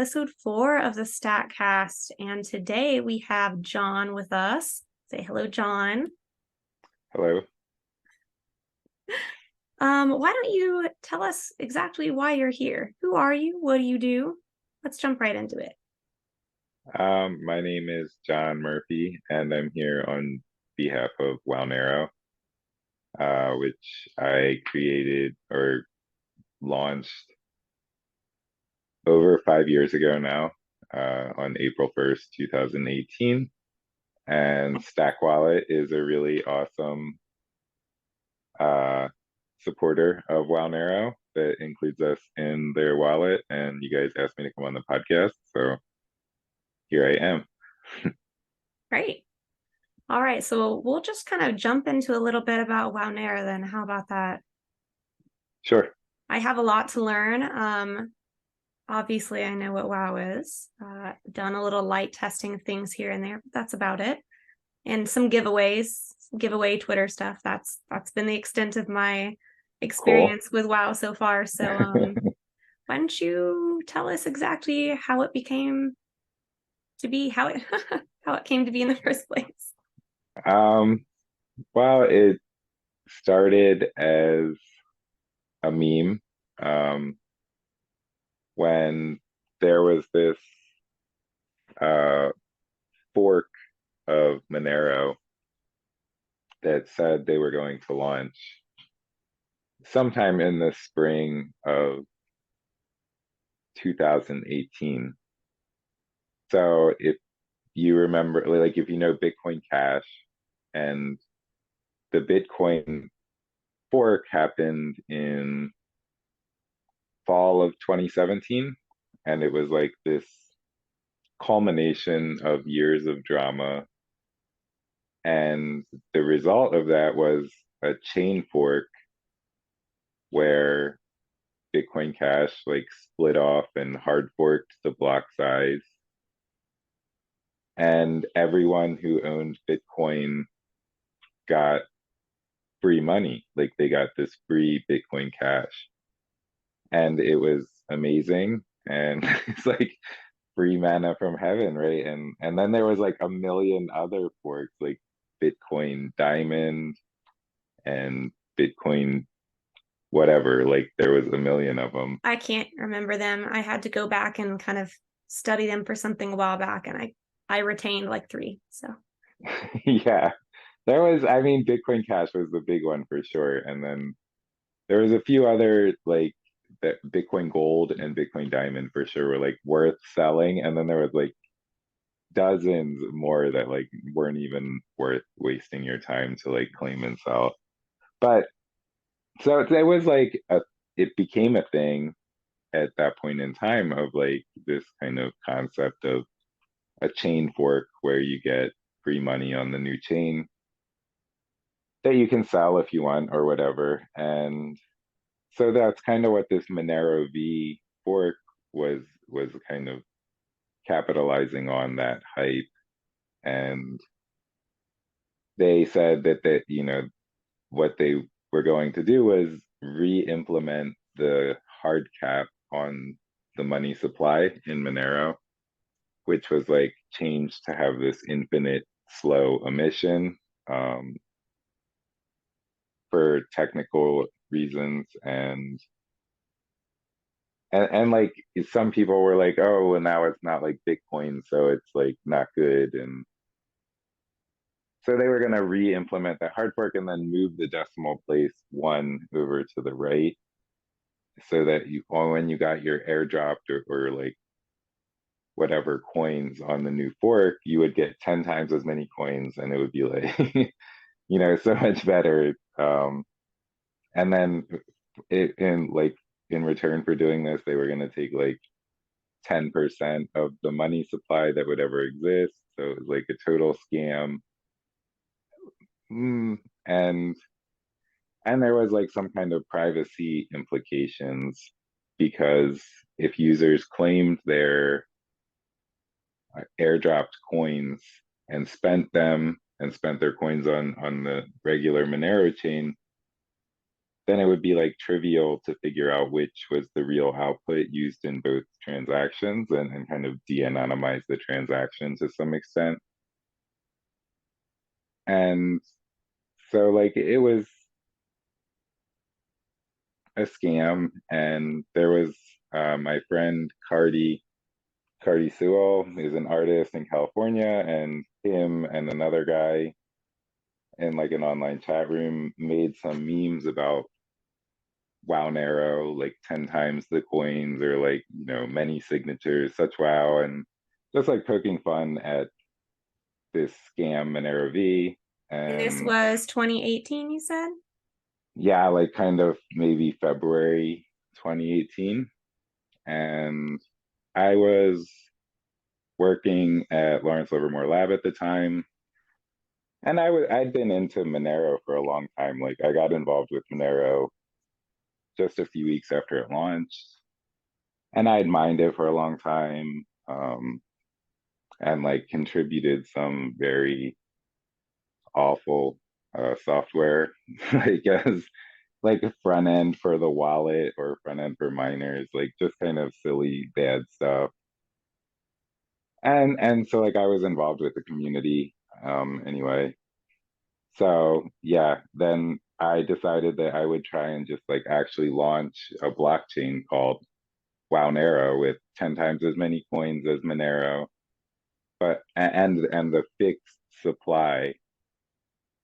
episode 4 of the StackCast, and today we have John with us. Say hello, John. Hello. Why don't you tell us exactly why you're here? Who are you? What do you do? Let's jump right into it. My name is John Murphy, and I'm here on behalf of Wownero, which I created or launched over 5 years ago now, on April 1st, 2018. And StackWallet is a really awesome supporter of Wownero that includes us in their wallet. And you guys asked me to come on the podcast, so here I am. Great. All right, so we'll just kind of jump into a little bit about Wownero then. How about that? Sure. I have a lot to learn. Obviously, I know what WoW is. Done a little light testing of things here and there, but that's about it. And some giveaways, giveaway Twitter stuff. That's been the extent of my experience with WoW so far. So why don't you tell us exactly how it became to be, how it how it came to be in the first place? Well, it started as a meme, when there was this fork of Monero that said they were going to launch sometime in the spring of 2018. So if you remember, like if you know Bitcoin Cash, and the Bitcoin fork happened in fall of 2017, and it was like this culmination of years of drama, and the result of that was a chain fork where Bitcoin Cash like split off and hard forked the block size, and everyone who owned Bitcoin got free money. Like they got this free Bitcoin Cash, and it was amazing. And it's like free manna from heaven, right? And then there was like a million other forks, like Bitcoin Diamond and Bitcoin whatever. Like there was a million of them. I can't remember them. I had to go back and kind of study them for something a while back, and I retained like 3. So Yeah, there was. I mean, Bitcoin Cash was the big one for sure, and then there was a few other like that Bitcoin Gold and Bitcoin Diamond for sure were like worth selling, and then there was like dozens more that like weren't even worth wasting your time to like claim and sell. But so it was like it became a thing at that point in time of like this kind of concept of a chain fork where you get free money on the new chain that you can sell if you want or whatever. And so that's kind of what this Monero V fork was kind of capitalizing on that hype. And they said that what they were going to do was re-implement the hard cap on the money supply in Monero, which was like changed to have this infinite slow emission, for technical reasons. And like some people were like, oh, well, now it's not like Bitcoin, so it's like not good. And so they were going to re-implement that hard fork and then move the decimal place 1 over to the right, so that when you got your airdropped or like whatever coins on the new fork, you would get 10 times as many coins, and it would be like so much better. And then in return for doing this, they were going to take like 10% of the money supply that would ever exist. So it was like a total scam. And there was like some kind of privacy implications, because if users claimed their airdropped coins and spent their coins on the regular Monero chain, then it would be like trivial to figure out which was the real output used in both transactions and kind of de-anonymize the transaction to some extent. And so like it was a scam, and there was my friend Cardi Sewell is an artist in California, and him and another guy in like an online chat room made some memes about Wownero, like 10 times the coins, or like, many signatures, such wow, and just like poking fun at this scam Monero V. And this And was 2018, you said? yeah, like kind of maybe February 2018. And I was working at Lawrence Livermore Lab at the time. And I'd been into Monero for a long time. Like I got involved with Monero just a few weeks after it launched. And I'd mined it for a long time. And like contributed some very awful software, like as like a front end for the wallet or front end for miners, like just kind of silly bad stuff. And so like I was involved with the community anyway. So yeah, then I decided that I would try and just like actually launch a blockchain called Wownero with 10 times as many coins as Monero, but and the fixed supply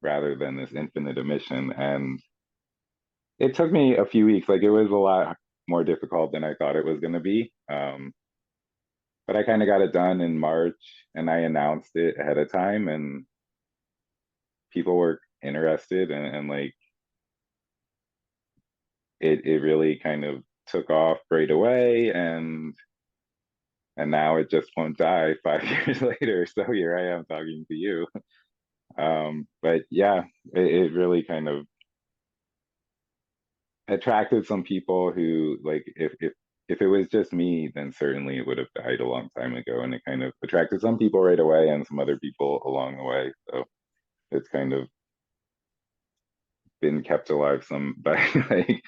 rather than this infinite emission. And it took me a few weeks. Like it was a lot more difficult than I thought it was going to be. But I kind of got it done in March, and I announced it ahead of time, and people were interested, and like it really kind of took off right away, and now it just won't die 5 years later. So here I am talking to you. But yeah, it really kind of attracted some people who like if it was just me, then certainly it would have died a long time ago. And it kind of attracted some people right away and some other people along the way. So it's kind of been kept alive some by like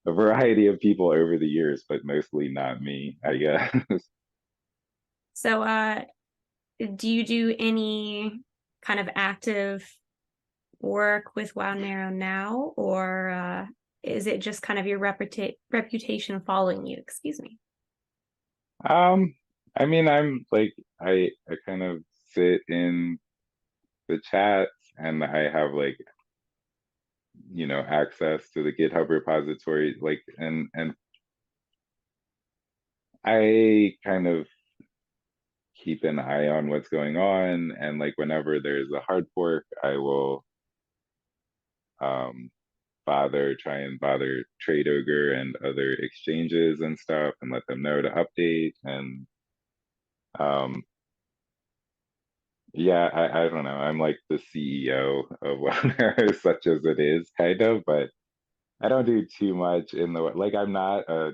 a variety of people over the years, but mostly not me, I guess. So, do you do any kind of active work with Wownero now, or is it just kind of your reputation following you? Excuse me. um, I mean, I'm like I kind of sit in the chats, and I have like access to the GitHub repository, like and I kind of keep an eye on what's going on, and like whenever there's a hard fork, I will um try and bother Trade Ogre and other exchanges and stuff, and let them know to update. And um yeah, I don't know, I'm like the CEO of Wownero, such as it is, kind of, but I don't do too much in the like I'm not a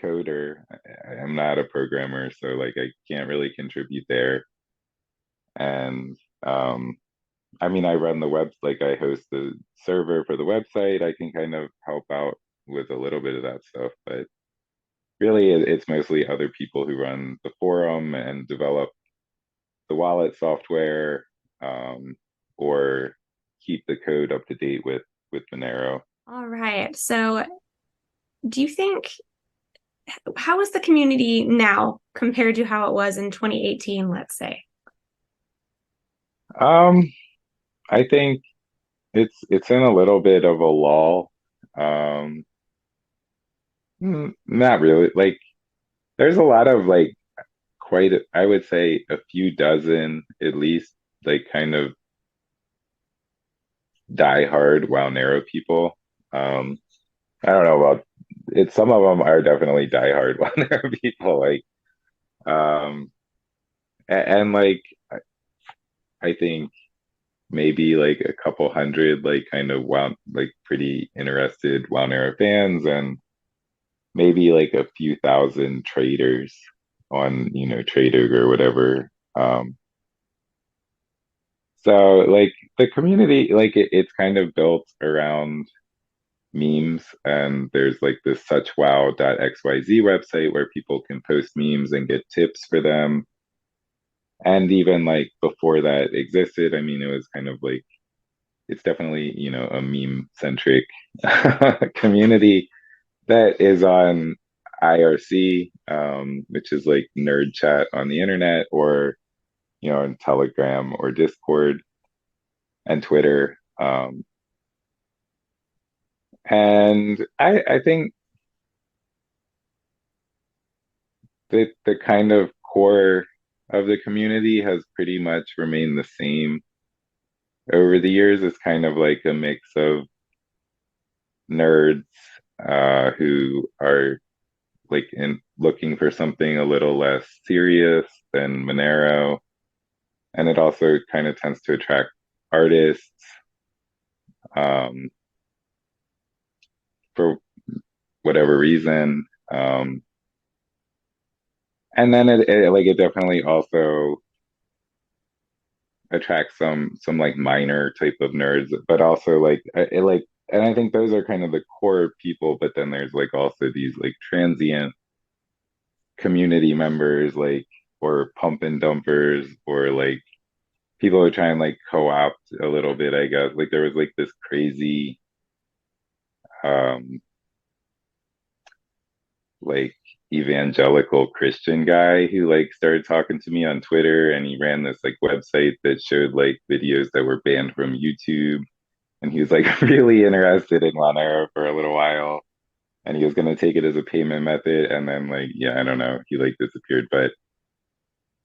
coder. I'm not a programmer, so like I can't really contribute there. And I mean, I run the web, like I host the server for the website. I can kind of help out with a little bit of that stuff, but really it's mostly other people who run the forum and develop the wallet software, or keep the code up to date with Monero. All right. So, do you think how is the community now compared to how it was in 2018, let's say? Um, I think it's in a little bit of a lull. Um, Not really. Like there's a lot of like I would say a few dozen at least, like kind of die hard WoW narrow people. Um, I don't know about it. Some of them are definitely die hard WoW narrow people. Like, and like I think maybe like a couple hundred like kind of WoW like pretty interested WoW narrow fans, and maybe like a few thousand traders on Trader or whatever. So like the community, like it's kind of built around memes, and there's like this suchwow.xyz website where people can post memes and get tips for them. And even like before that existed, I mean, it was kind of like it's definitely, a meme centric community that is on IRC, which is like nerd chat on the internet, or on Telegram or Discord and Twitter. And I think that the kind of core of the community has pretty much remained the same over the years. It's kind of like a mix of nerds who are like in looking for something a little less serious than Monero, and it also kind of tends to attract artists um, for whatever reason. And then it definitely also attracts some like minor type of nerds, but also like it like and I think those are kind of the core people, but then there's like also these like transient community members, like, or pump and dumpers, or like people who try and like co-opt a little bit, I guess. Like there was like this crazy um like evangelical Christian guy who like started talking to me on Twitter, and he ran this like website that showed like videos that were banned from YouTube, and he was like really interested in Monero for a little while, and he was going to take it as a payment method, and then like, yeah, I don't know, he like disappeared. But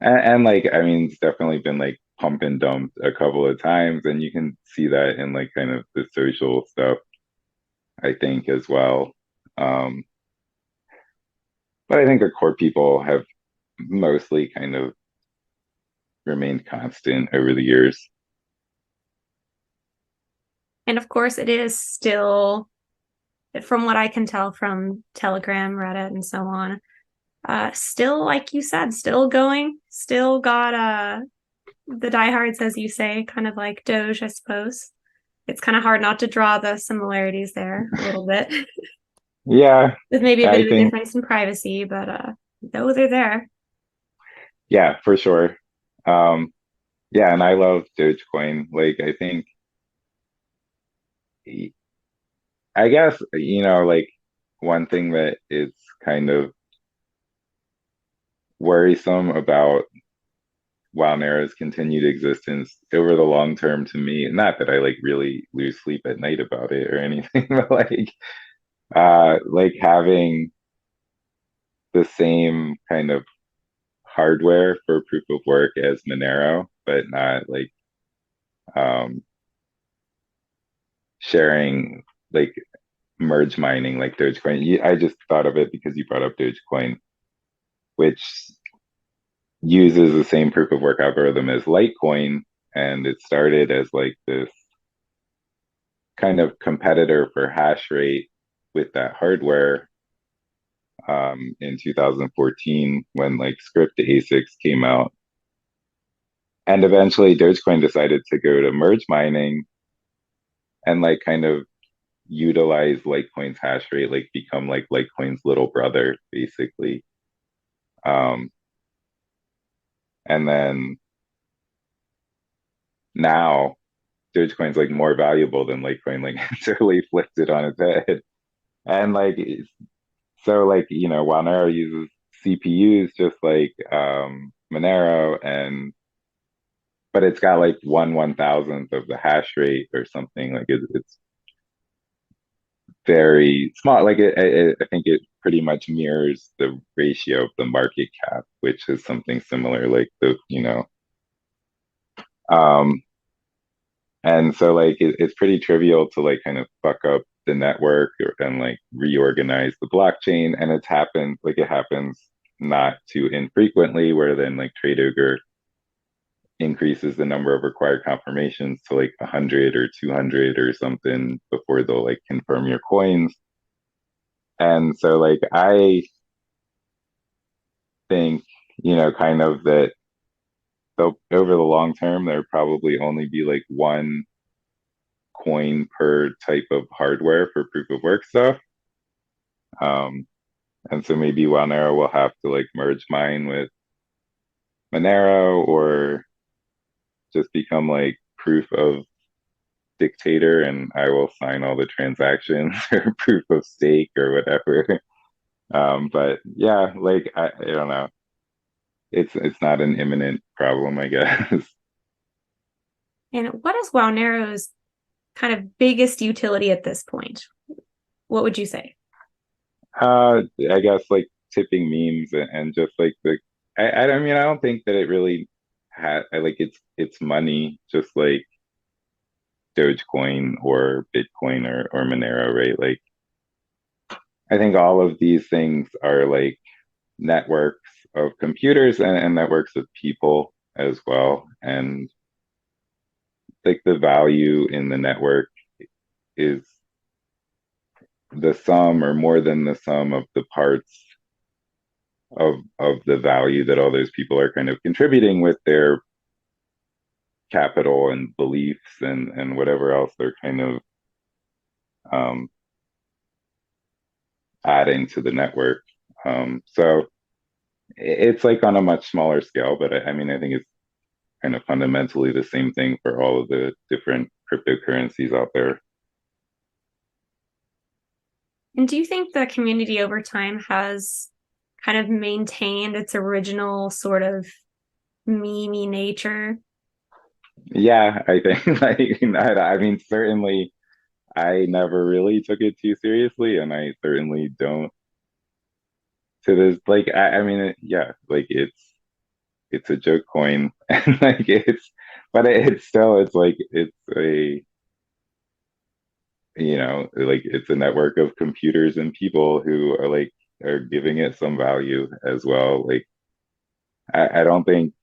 and like, I mean, it's definitely been like pump and dumped a couple of times, and you can see that in like kind of the social stuff, I think, as well. um but I think the core people have mostly kind of remained constant over the years. And of course, it is still, from what I can tell from Telegram, Reddit, and so on, still, like you said, still going, still got the diehards, as you say, kind of like Doge, I suppose. It's kind of hard not to draw the similarities there a little bit, Yeah, with maybe a bit I of a think, difference in privacy, but those are there. yeah, for sure. Um, yeah, and I love Dogecoin. Like, I think, I guess, like one thing that is kind of worrisome about Wownero's continued existence over the long term to me, not that I like really lose sleep at night about it or anything, but like having the same kind of hardware for proof of work as Monero, but not like um sharing like merge mining like Dogecoin. I just thought of it because you brought up Dogecoin, which uses the same proof of work algorithm as Litecoin, and it started as like this kind of competitor for hash rate with that hardware in 2014 when like script ASICs came out. And eventually Dogecoin decided to go to merge mining and like kind of utilize Litecoin's hash rate, like become like Litecoin's little brother, basically. Um, and then now Dogecoin's like more valuable than Litecoin, like it's really flipped it on its head. And like, so like, Wownero uses CPUs just like Monero, and but it's got like 1/1000th of the hash rate or something. Like it's very small. Like I think it pretty much mirrors the ratio of the market cap, which is something similar. Like um, and so like it's pretty trivial to like kind of fuck up the network and like reorganize the blockchain. And it happens not too infrequently, where then like trade ogre increases the number of required confirmations to like 100 or 200 or something before they'll like confirm your coins. And so like I think, kind of that over the long term, there'll probably only be like one coin per type of hardware for proof of work stuff. And so maybe Wownero will have to like merge mine with Monero or just become like proof of dictator and I will sign all the transactions or proof of stake or whatever. But yeah, like I don't know. It's not an imminent problem, I guess. And what is Wownero's kind of biggest utility at this point? What would you say? I guess like tipping memes and just like the I mean I don't think that it really had I like it's money just like Dogecoin or Bitcoin or Monero, right? Like I think all of these things are like networks of computers and networks of people as well. And like the value in the network is the sum or more than the sum of the parts of the value that all those people are kind of contributing with their capital and beliefs and whatever else they're kind of um, adding to the network. So it's like on a much smaller scale, but I mean, I think it's kind of fundamentally the same thing for all of the different cryptocurrencies out there. And do you think the community over time has kind of maintained its original sort of memey nature? Yeah, I think like I mean certainly I never really took it too seriously and I certainly don't to this like I mean yeah, like it's a joke coin and like it's but it's still it's like it's a like it's a network of computers and people who are like are giving it some value as well. Like I don't think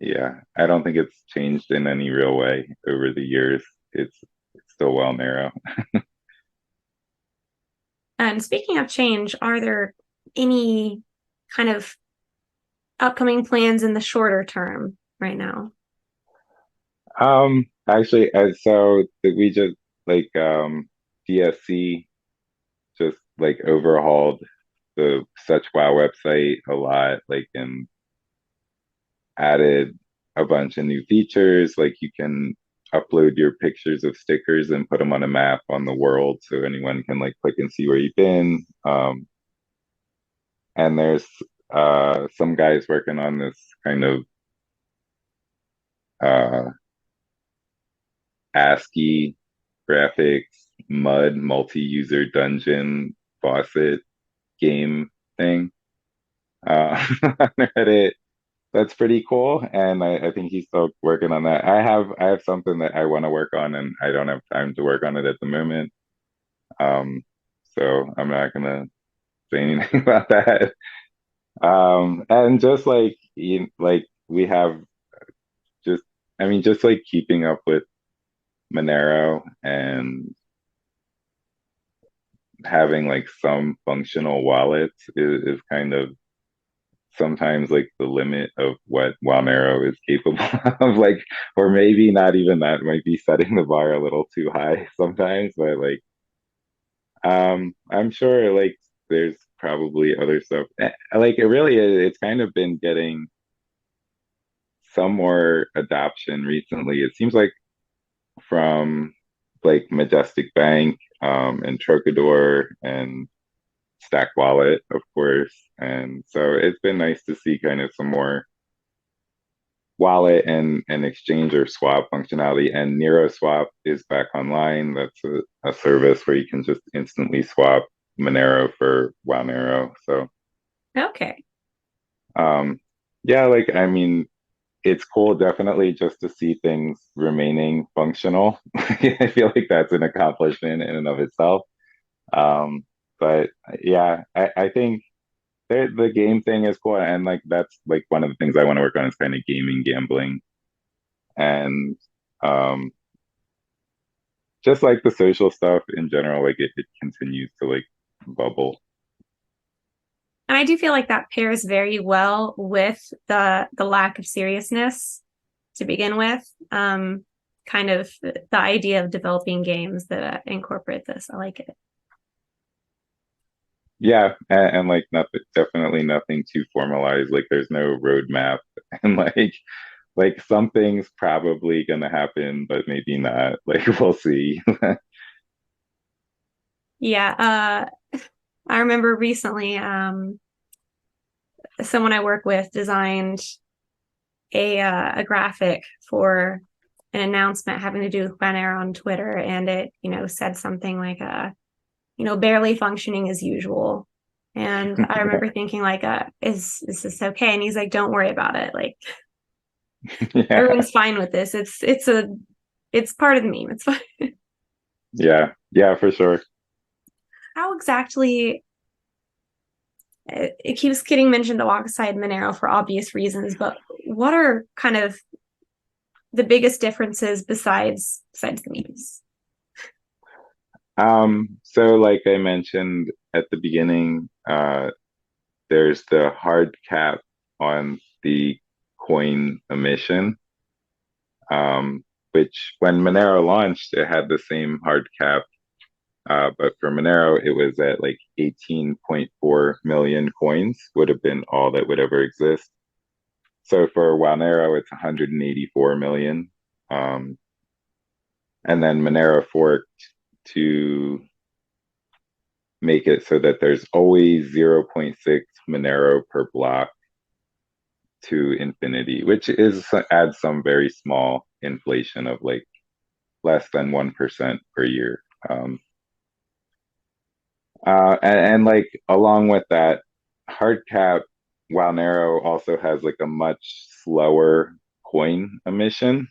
yeah, I don't think it's changed in any real way over the years. It's still Wownero. And speaking of change, are there any kind of upcoming plans in the shorter term right now? Actually, so that we just like DSC just like overhauled the suchwow website a lot, like and added a bunch of new features. Like you can upload your pictures of stickers and put them on a map on the world so anyone can like click and see where you've been. And there's some guys working on this kind of uh ASCII graphics mud multi-user dungeon faucet game thing on Reddit. That's pretty cool, and I think he's still working on that. I have something that I want to work on, and I don't have time to work on it at the moment. Um, so I'm not gonna say anything about that. And just like like we have just I mean just like keeping up with Monero and having like some functional wallets is kind of sometimes like the limit of what Wownero is capable of, like, or maybe not even that might be setting the bar a little too high sometimes, but like, I'm sure like there's probably other stuff. Like it really is, it's kind of been getting some more adoption recently. It seems like from like Majestic Bank, and Trocador and StackWallet, of course. And so it's been nice to see kind of some more wallet and exchange or swap functionality. And Nero Swap is back online. That's a service where you can just instantly swap Monero for Wownero. So Okay. um, yeah, like I mean, it's cool definitely just to see things remaining functional. I feel like that's an accomplishment in and of itself. Um, but yeah, I think the game thing is cool, and like that's like one of the things I want to work on is kind of gaming, gambling, and um, just like the social stuff in general. Like it continues to like bubble. And I do feel like that pairs very well with the lack of seriousness to begin with. kind of the idea of developing games that incorporate this. I like it. Yeah, and like nothing, definitely nothing too formalized. Like there's no roadmap, and like something's probably gonna happen, but maybe not. Like we'll see. Yeah, I remember recently, someone I work with designed a graphic for an announcement having to do with Wownero on Twitter, and it said something like barely functioning as usual. And I remember thinking like, is this okay? And he's like, don't worry about it. Like Yeah, everyone's fine with this. It's part of the meme. It's fine. yeah, yeah, for sure. How exactly it keeps getting mentioned alongside Monero for obvious reasons, but what are kind of the biggest differences besides the memes? So like I mentioned at the beginning, there's the hard cap on the coin emission, which when Monero launched, it had the same hard cap. But for Monero, it was at like 18.4 million coins would have been all that would ever exist. So for Wownero, it's 184 million. Um, and then Monero forked to make it so that there's always zero point 0.6 Monero per block to infinity, which is adds some very small inflation of like less than 1% per year. And like along with that, hard cap Wownero also has like a much slower coin emission.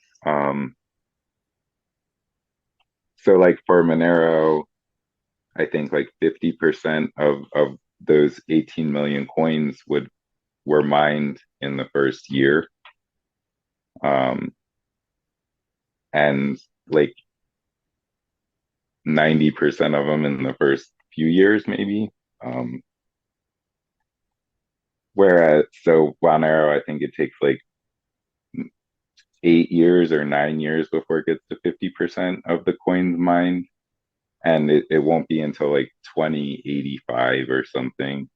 So like for Monero, I think like 50% of those 18 million coins would were mined in the first year. Um, and like 90% of them in the first few years, maybe. Um, Whereas, so Wownero, I think it takes like 8 years or 9 years before it gets to 50% of the coins mined. And it won't be until like 2085 or something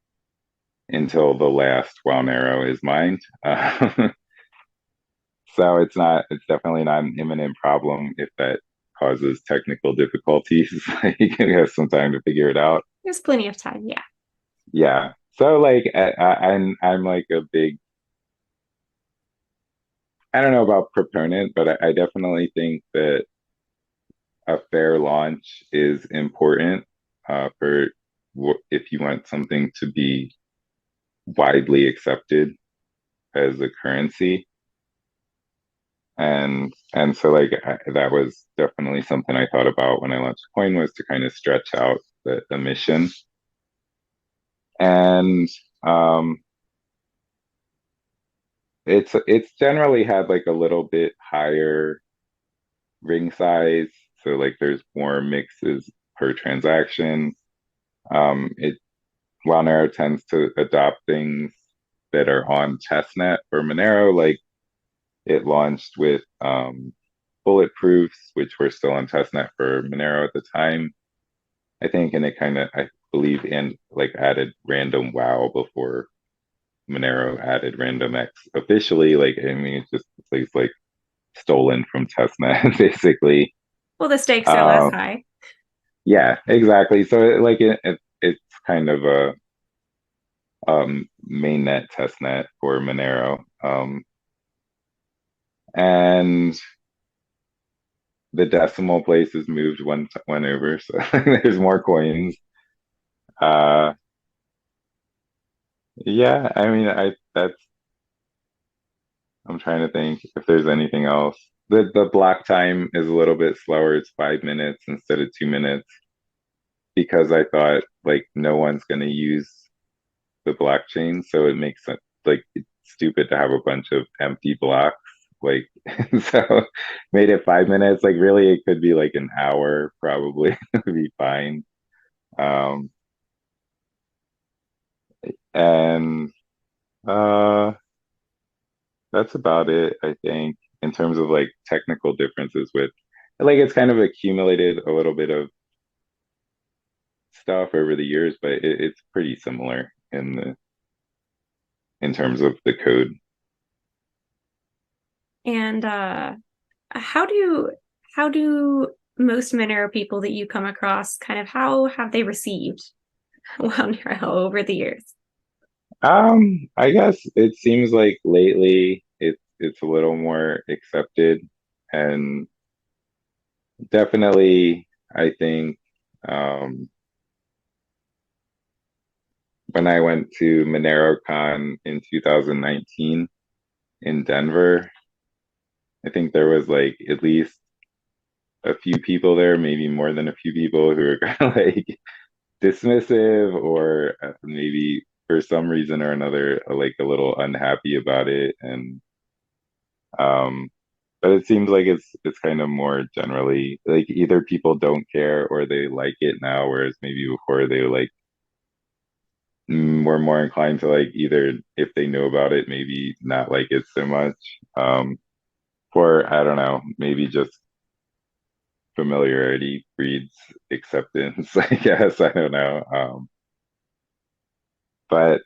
until the last Wownero is mined. So it's definitely not an imminent problem if that causes technical difficulties. You can have some time to figure it out. There's plenty of time. Yeah. Yeah. So like I'm like a big I don't know about proponent, but I definitely think that a fair launch is important for if you want something to be widely accepted as a currency. And so like that was definitely something I thought about when I launched coin was to kind of stretch out the emission. And um it's generally had like a little bit higher ring size, so like there's more mixes per transaction. It Wownero tends to adopt things that are on testnet for Monero, like it launched with bulletproofs, which were still on testnet for Monero at the time, I think, and it kind of, I believe, in like added random wow before Monero added random X officially. Like, I mean, it's just like stolen from testnet, basically. Well, the stakes are less Um, high. yeah, exactly. So, it's kind of a mainnet testnet for Monero. And the decimal place is moved one over, so there's more coins. Uh, yeah, I mean, I'm trying to think if there's anything else. The block time is a little bit slower. It's 5 minutes instead of 2 minutes because I thought like no one's gonna use the blockchain, so it makes sense. Like it's stupid to have a bunch of empty blocks. Like so made it 5 minutes. Like really it could be like an hour probably would be fine. Um and uh that's about it, I think. in terms of like technical differences with like it's kind of accumulated a little bit of stuff over the years, but it's pretty similar in terms of the code. And how do how do most Monero people that you come across kind of how have they received Wownero over the years? I guess it seems like lately it's a little more accepted and definitely I think um when I went to MoneroCon in 2019 in Denver, I think there was like at least a few people there, maybe more than a few people who were kind of like dismissive or maybe for some reason or another like a little unhappy about it and um but it seems like it's kind of more generally like either people don't care or they like it now, whereas maybe before they like were more inclined to like either if they know about it maybe not like it so much for I don't know, maybe just familiarity breeds acceptance, I guess. I don't know. But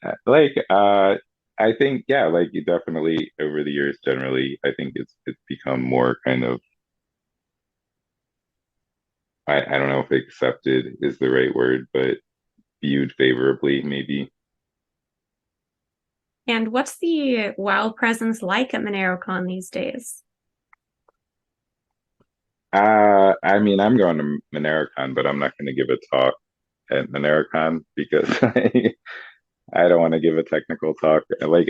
I think yeah, like you definitely over the years generally, I think it's become more kind of I don't know if accepted is the right word, but viewed favorably maybe. And what's the WoW presence like at MoneroCon these days? I mean I'm going to Monericon, but I'm not going to give a talk at Monericon because I don't want to give a technical talk. Like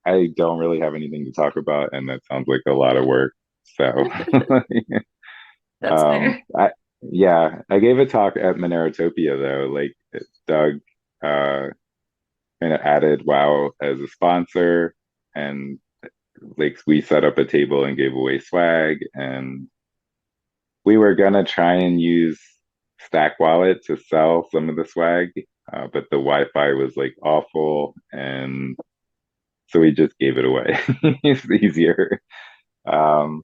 I don't really have anything to talk about, and that sounds like a lot of work. So, That's fair. I yeah, I gave a talk at Monerotopia though. Like Doug uh kind of added WoW as a sponsor, and like we set up a table and gave away swag, and we were gonna try and use StackWallet to sell some of the swag, but the Wi-Fi was like awful, and so we just gave it away. It's easier. Um,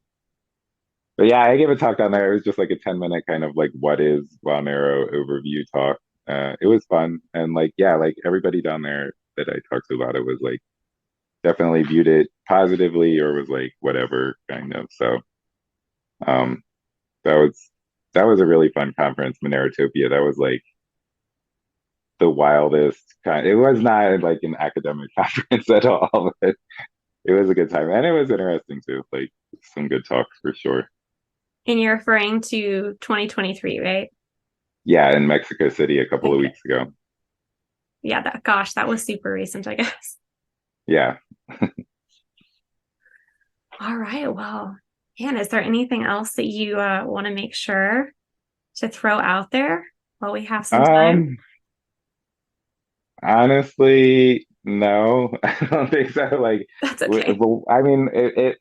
but yeah, I gave a talk down there. It was just like a 10-minute kind of like what is Wownero overview talk. It was fun. And like, yeah, like everybody down there that I talked to about it was like definitely viewed it positively or was like whatever kind of. So um that was that was a really fun conference, Monerotopia. That was like the wildest kind. It was not like an academic conference at all, but it was a good time. And it was interesting too. Like some good talks for sure. And you're referring to 2023, right? Yeah, in Mexico City a couple of Okay. weeks ago. Yeah, that gosh, that was super recent, I guess. Yeah. All right. Well, man, is there anything else that you want to make sure to throw out there while we have some time? Um, honestly, no, I don't think so. Like, That's okay. well, I mean,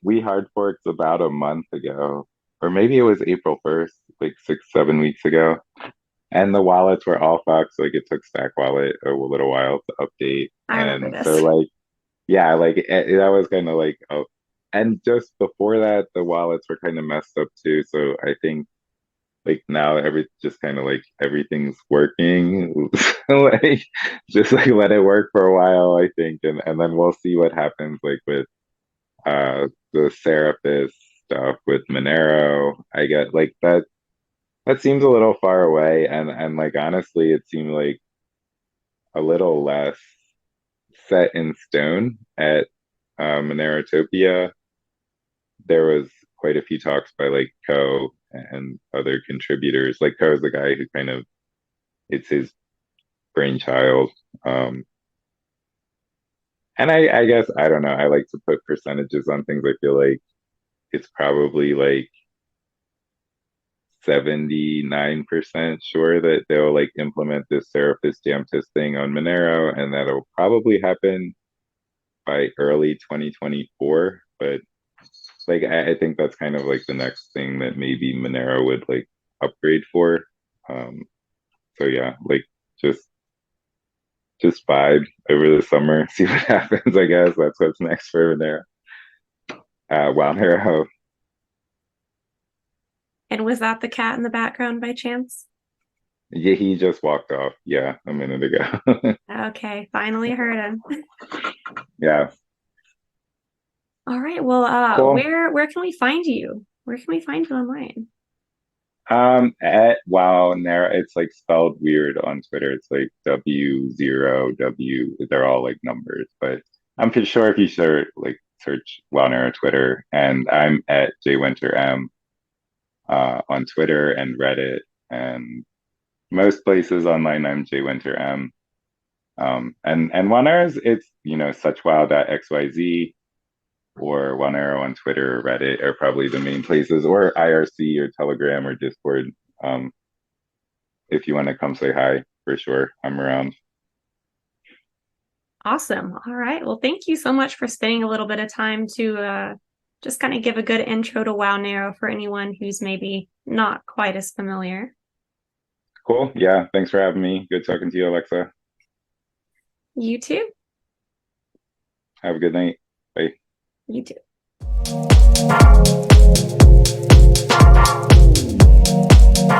we hard forked about a month ago, or maybe it was April 1st, like 6, 7 weeks ago. And the wallets were all fucked. Like, it took StackWallet a little while to update. I remember And so, this. like, yeah, like that was kind of like, oh, and just before that, the wallets were kind of messed up too. So I think like now every just kind of like everything's working like just like let it work for a while I think and then we'll see what happens like with the Serapis stuff with Monero. I get like that seems a little far away and like honestly it seemed like a little less set in stone at Monerotopia. There was quite a few talks by like Co and other contributors. Like Co is the guy who kind of it's his brainchild. Um, and I guess I don't know. I like to put percentages on things. I feel like it's probably like 79% sure that they'll like implement this Seraphis Jamtis thing on Monero, and that'll probably happen by early 2024. But like I think that's kind of like the next thing that maybe Monero would like upgrade for. Um, so yeah, like just just vibe over the summer, see what happens. I guess that's what's next for there. Wownero. And was that the cat in the background by chance? Yeah, he just walked off. Yeah, a minute ago. Okay, finally heard him. Yeah, All right. Well, cool. where can we find you? Where can we find you online? At Wownero, it's like spelled weird on Twitter. It's like W0W. They're all like numbers, but I'm pretty sure if you search Wownero Twitter, and I'm at jwinterm on Twitter and Reddit and most places online. I'm jwinterm. And Wonero's it's suchwow.xyz or Wownero on Twitter or Reddit are probably the main places, or IRC or Telegram or Discord. Um, if you want to come say hi, for sure, I'm around. Awesome. All right. Well, thank you so much for spending a little bit of time to just kind of give a good intro to Wownero for anyone who's maybe not quite as familiar. Cool. Yeah. Thanks for having me. Good talking to you, Alexa. You too. Have a good night. Bye. You too.